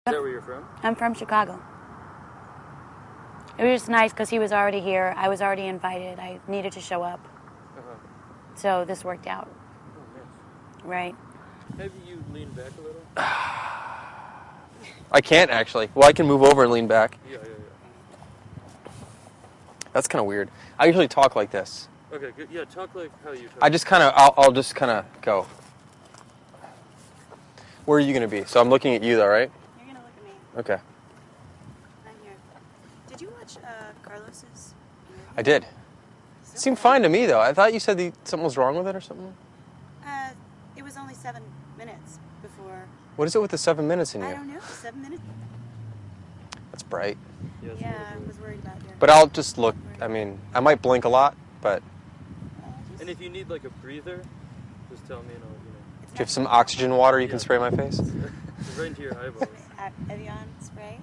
Is that where you're from? I'm from Chicago. It was just nice because he was already here. I was already invited. I needed to show up. Uh-huh. So this worked out. Oh, nice. Right. Maybe you lean back a little? I can't, actually. Well, I can move over and lean back. Yeah. That's kind of weird. I usually talk like this. Okay, good. Yeah, talk like how you talk. I'll just kind of go. Where are you going to be? So I'm looking at you, though, right? You're going to look at me. Okay. I'm here. Did you watch Carlos's interview? I did. It seemed fine to me, though. I thought you said something was wrong with it or something. It was only 7 minutes before. What is it with the 7 minutes in you? I don't know. 7 minutes? That's bright. Yeah, I was worried about you. But I'll just look. I mean, I might blink a lot, but... And if you need like a breather, just tell me and I'll, Do you have some oxygen water you can spray my face? It's right into your eyeballs. Evian spray?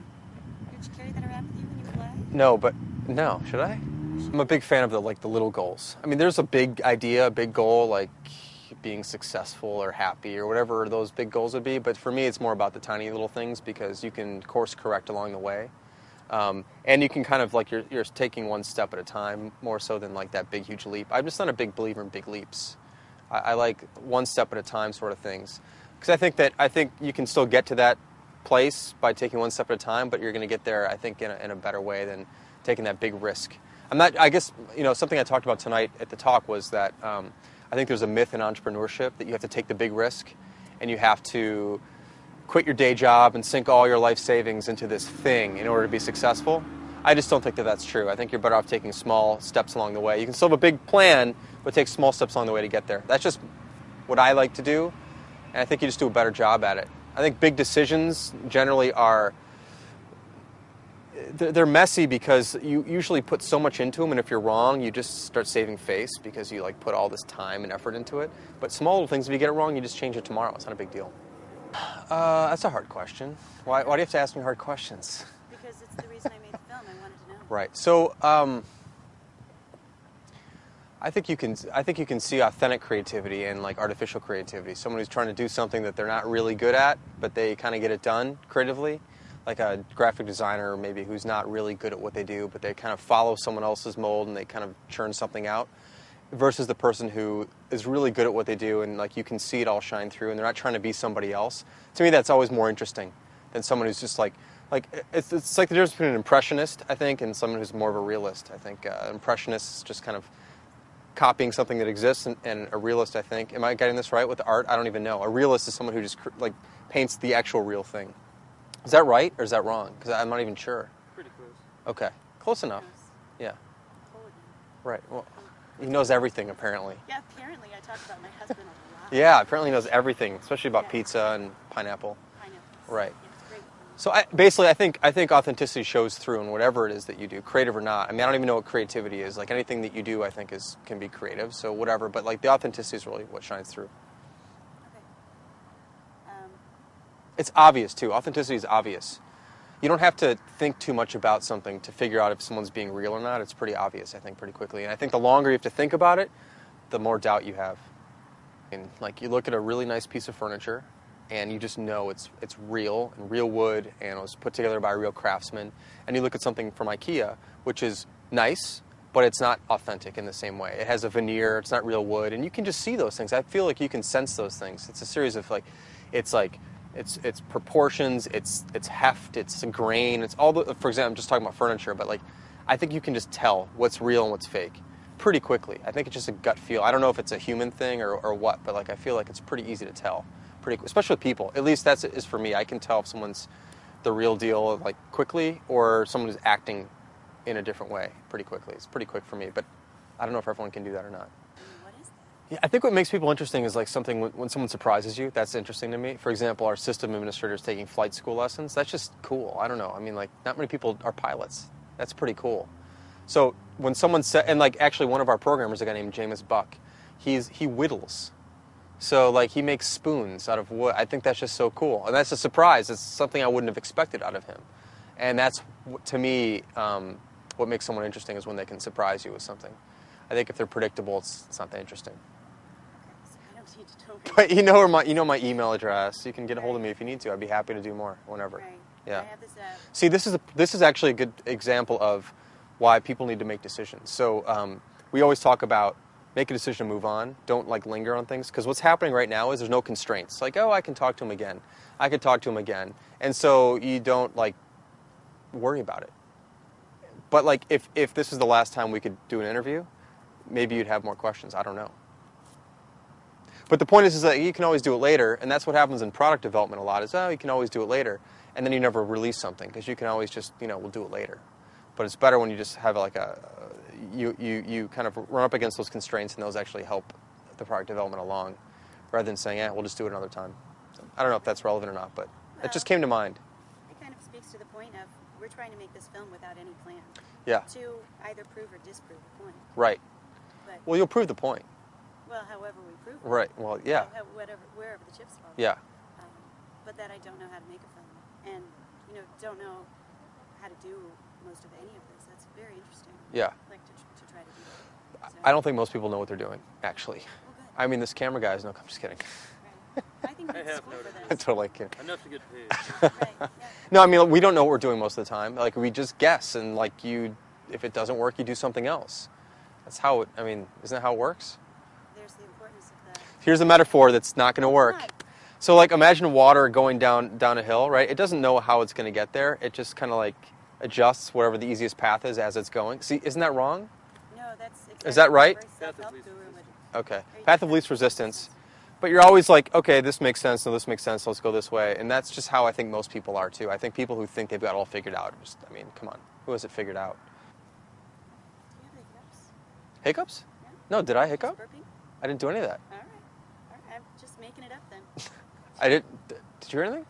Did you carry that around with you when you fly? No, should I? I'm a big fan of the little goals. I mean, there's a big idea, a big goal, like being successful or happy or whatever those big goals would be. But for me, it's more about the tiny little things because you can course correct along the way. And you can kind of you're taking one step at a time more so than like that big, huge leap. I'm just not a big believer in big leaps. I like one step at a time sort of things. Because I think you can still get to that place by taking one step at a time, but you're going to get there, I think, in a better way than taking that big risk. I guess, something I talked about tonight at the talk was that I think there's a myth in entrepreneurship that you have to take the big risk and you have to quit your day job and sink all your life savings into this thing in order to be successful. I just don't think that that's true. I think you're better off taking small steps along the way. You can still have a big plan, but take small steps along the way to get there. That's just what I like to do, and I think you just do a better job at it. I think big decisions generally they're messy because you usually put so much into them, and if you're wrong, you just start saving face because you put all this time and effort into it. But small little things, if you get it wrong, you just change it tomorrow. It's not a big deal. That's a hard question. Why do you have to ask me hard questions? Because it's the reason I made the film. I wanted to know. Right. So I think you can see authentic creativity and artificial creativity. Someone who's trying to do something that they're not really good at, but they kind of get it done creatively. Like a graphic designer maybe who's not really good at what they do, but they kind of follow someone else's mold and they kind of churn something out. Versus the person who is really good at what they do and you can see it all shine through and they're not trying to be somebody else. To me, that's always more interesting than someone who's just it's like the difference between an impressionist, I think, and someone who's more of a realist. I think impressionist is just kind of copying something that exists, and a realist, I think, am I getting this right with art? I don't even know. A realist is someone who just paints the actual real thing. Is that right or is that wrong? Because I'm not even sure. Pretty close. Okay, close enough. Yeah. Holy. Right. Well, he knows everything apparently. Yeah, apparently I talk about my husband a lot. Yeah, apparently he knows everything, especially about pizza and pineapple. Pineapples. Right. Yeah, it's great. So basically, I think authenticity shows through in whatever it is that you do, creative or not. I mean, I don't even know what creativity is. Anything that you do, I think can be creative. So whatever, but the authenticity is really what shines through. Okay. It's obvious too. Authenticity is obvious. You don't have to think too much about something to figure out if someone's being real or not. It's pretty obvious, I think, pretty quickly. And I think the longer you have to think about it, the more doubt you have. And you look at a really nice piece of furniture, and you just know it's real and real wood, and it was put together by a real craftsman. And you look at something from IKEA, which is nice, but it's not authentic in the same way. It has a veneer. It's not real wood, and you can just see those things. I feel like you can sense those things. It's a series of it's proportions, it's heft, it's grain, it's all the. For example, I'm just talking about furniture, but I think you can just tell what's real and what's fake pretty quickly. I think it's just a gut feel. I don't know if it's a human thing or what, but I feel like it's pretty easy to tell, especially with people. At least is for me. I can tell if someone's the real deal quickly or someone who's acting in a different way pretty quickly. It's pretty quick for me, but I don't know if everyone can do that or not. What is that? Yeah, I think what makes people interesting is something when someone surprises you. That's interesting to me. For example, our system administrators taking flight school lessons. That's just cool. I don't know. I mean, not many people are pilots. That's pretty cool. So when someone said, and actually one of our programmers, a guy named Jameis Buck, he whittles. So he makes spoons out of wood. I think that's just so cool, and that's a surprise. It's something I wouldn't have expected out of him, and that's to me what makes someone interesting is when they can surprise you with something. I think if they're predictable, it's not that interesting. Okay, so I don't need Don't worry. But you know my email address. You can get a hold of me if you need to. I'd be happy to do more whenever. Right. Yeah. I have this app. See, this is actually a good example of why people need to make decisions. So we always talk about make a decision to move on. Don't like linger on things, because what's happening right now is there's no constraints. Like, oh, I can talk to him again. I could talk to him again, and so you don't like worry about it. But like if this is the last time we could do an interview, maybe you'd have more questions. I don't know. But the point is that you can always do it later, and that's what happens in product development a lot. Is you can always do it later, and then you never release something because you can always just we'll do it later. But it's better when you just have like you kind of run up against those constraints, and those actually help the product development along, rather than saying we'll just do it another time. So, I don't know if that's relevant or not, but it just came to mind. It kind of speaks to the point of we're trying to make this film without any plan. Yeah. To either prove or disprove the point. Right. But, Well, you'll prove the point. well, however we prove it. Right. Well, yeah. Wherever the chips fall. Yeah. But that I don't know how to make a film, and don't know how to do most of any of this. That's very interesting. Yeah. Like to try to do that. So, I don't think most people know what they're doing, actually. well, good. I mean, this camera guy is I'm just kidding. Right. I think I it's have cool for I'm this. totally kidding. Enough to get paid. Right. Yeah. No, I mean, we don't know what we're doing most of the time. Like, we just guess, and like if it doesn't work, you do something else. That's how it, isn't that how it works? There's the importance of that. Here's a metaphor that's not going to work. Not. So, like, imagine water going down a hill, right? It doesn't know how it's going to get there. It just kind of like adjusts whatever the easiest path is as it's going. See, isn't that wrong? No, that's exactly Is that right? what every self-help guru would- Okay. Path of least resistance. But you're always like, okay, this makes sense, no, this makes sense, let's go this way. And that's just how I think most people are, too. I think people who think they've got it all figured out, come on. Who has it figured out? Do you have hiccups? Hiccups? Yeah? No, did I Just hiccup? burping? I didn't do any of that. All right. I'm just making it up then. I did. Did you hear anything?